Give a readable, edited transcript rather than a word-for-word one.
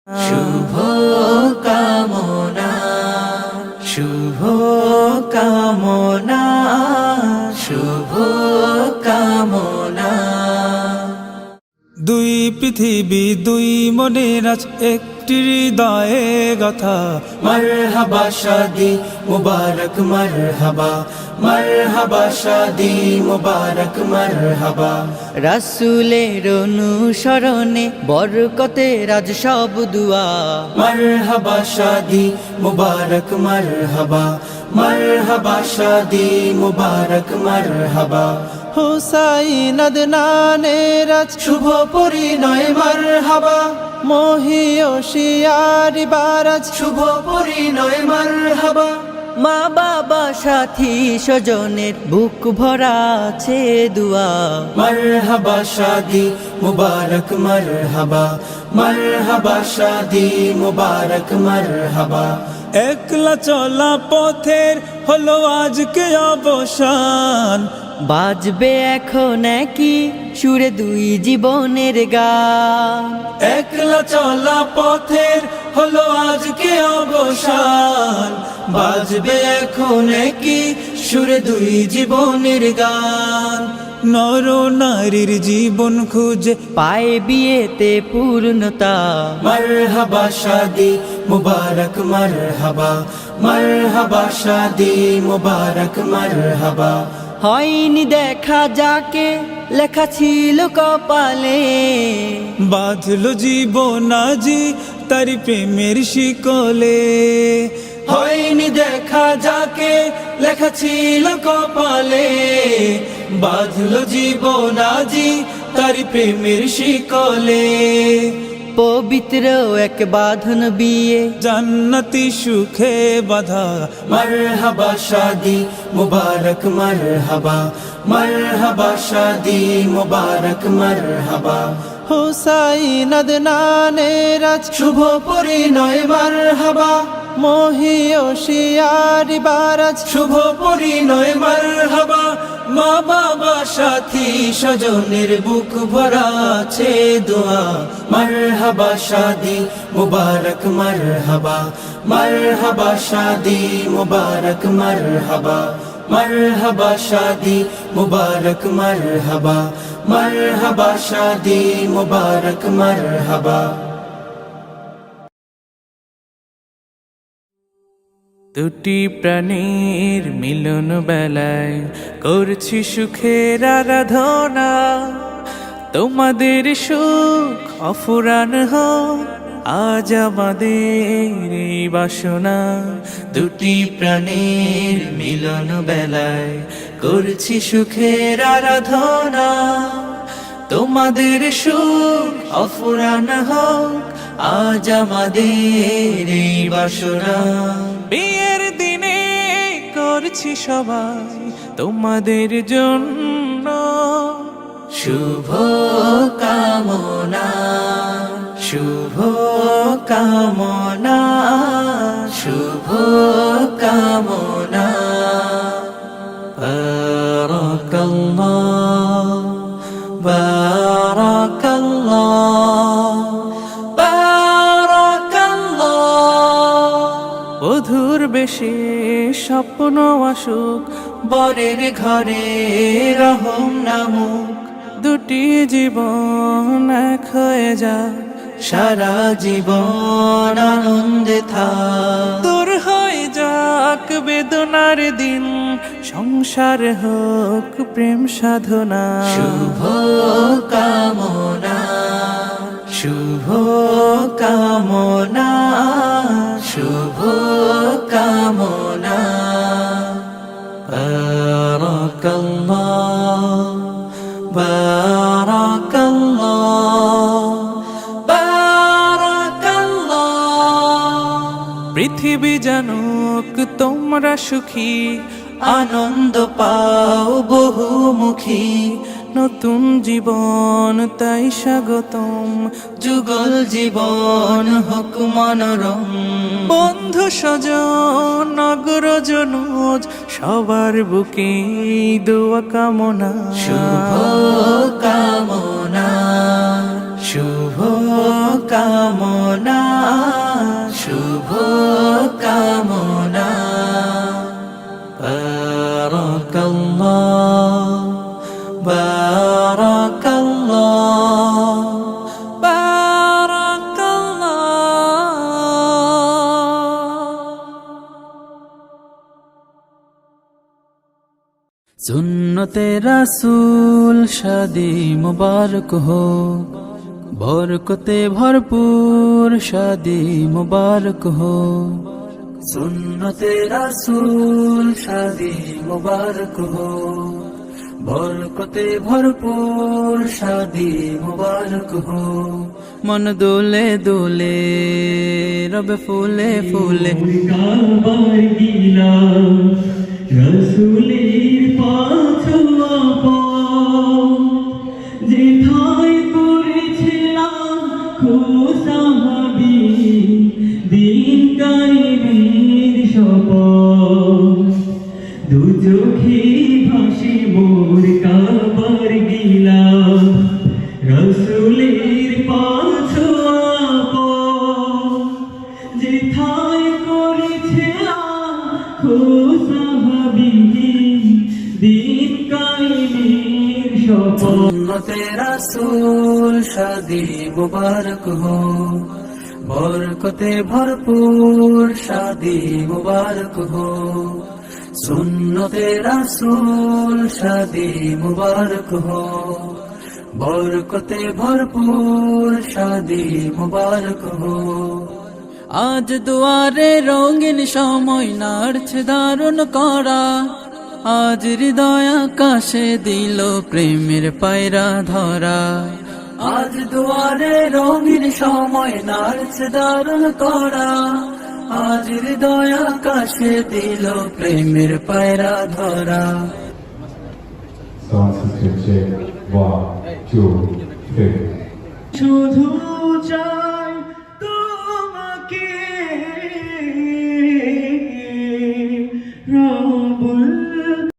শুভ কামনা, শুভ কামনা, শুভ কামনা। দুই পৃথিবী দুই মনের আজ একটি হৃদয়ে গাথা। মারহাবা শাদি মুবারক মারহাবা, মারহাবা শাদি মুবারক মারহাবা। রাসূলের অনুসরণে বরকতের আজ সব দুয়া। মারহাবা শাদি মুবারক মারহাবা, মারহাবা শাদি মুবারক মারহাবা। হুসাইন আদনানের আজ শুভ পরিণয় মারহাবা, মহিয়সিয়ারি বারাজ শুভ পরিণয় মারহাবা। মা বাবা সাথী স্বজনের বুক ভরা আছে দুয়া। মারহাবা শাদি মুবারক মারহাবা, মারহাবা শাদি মুবারক মারহাবা। একলা চলা পথের হলো আজকে অবসান। বাজবে এখন কি সুরে দুই জীবনের গান। একলা চলা পথের হলো আজকে অবসান। বাজবে এখন কি সুরে দুই জীবনের গান। নর নারীর জীবন খুঁজে পায় বিয়েতে পূর্ণতা। মারহাবা শাদি মুবারক মারহাবা, মারহাবা শাদি মুবারক মারহাবা। হয়নি দেখা যাকে লেখা ছিল কপালে। বাঁধলো জীবন আজি তারি প্রেমের শিকলে। হয়নি দেখা যাকে লেখা ছিল কপালে। বাঁধলো জীবন আজি তারি প্রেমের শিকলে। পবিত্র এক বাঁধন বিয়ে জান্নাতি সুখে বাধা। মারহাবা শাদি মুবারক মারহাবা, মারহাবা শাদি মুবারক মারহাবা। হুসাইন আদনানের আজ শুভ পরিণয় মারহাবা, মহিয়সিয়ারি বারাজ শুভ পরিণয় মারহাবা। মা বাবা সাথী স্বজনের বুক ভরা আছে দোয়া। মারহাবা শাদি মুবারক মারহাবা, মারহাবা শাদি মুবারক মারহাবা। মারহাবা শাদি মুবারক মারহাবা, মারহাবা শাদি মুবারক মারহাবা। দুটি প্রাণীর মিলন বেলায় করছি সুখের আরাধনা। তোমাদের সুখ অফুরান হোক আজ আমাদের এই বাসনা। দুটি প্রাণীর মিলন বেলায় করছি সুখের আরাধনা। তোমাদের সুখ অফুরান হোক আজ আমাদের এই বাসনা। বিয়ের দিনে করছি সবাই তোমাদের জন্য শুভ কামনা, শুভ কামনা, শুভ কামনা। বারাকাল্লাহ, বারাকাল্লাহ, বারাকাল্লাহ। বধুর বেশে স্বপ্ন আসুক বরের ঘরে রহম নামুক। দুটি জীবন এক হয়ে যাক সারা জীবন আনন্দে থাক। দূর হয়ে যাক বেদনার দিন সংসার হোক প্রেম সাধনা। শুভ কামনা, শুভ কামনা, শুভ কামনা। বারাকাল্লাহ, বারাকাল্লাহ, বারাকাল্লাহ। পৃথিবী জানুক তোমরা সুখী আনন্দ পাও বহুমুখী। নতুন জীবন তাই স্বাগতম যুগল জীবন হোক মনোরম। বন্ধু স্বজন নগরজনুজ সবার বুকে দোয়া কামনা। শুভ কামনা, শুভ কামনা, শুভ কামনা বারাকাল্লাহ বারাকাল্লাহ सुन्नते रसूल शादी मुबारक हो बरकते भरपूर शादी मुबारक हो सुन्नते रसूल शादी मुबारक हो बरकते भरपूर शादी मुबारक हो मन दोले दोले रब फूले फूले কাবার গিলাম রসুলের পাছোয়া পাও যেথায় করেছিলাম খুসাহাবি দিন কায়েমের শপথ দু চোখে ভাসে মোর কাবার গিলাম রসুলের পাছোয়া পাও যেথায় করেছিলাম খুসাহাবি দিন কায়েমের শপথ सुन्नते रसूल शादी मुबारक हो बरकते भरपूर शादी मुबारक हो सुन्नते रसूल शादी मुबारक हो बरकते भरपूर शादी मुबारक हो আজ দুয়ারে রঙিন সময় নাড়ছে দারুণ করা আজ হৃদয় আকাশে দিল প্রেমের পায়রা ধরা আজ দুয়ারে রঙিন সময় নাড়ছে দারুণ করা আজ হৃদয় আকাশে দিল প্রেমের পায়রা ধরা Sound system check. 1, 2, 3. শুধু চাই তোমাকে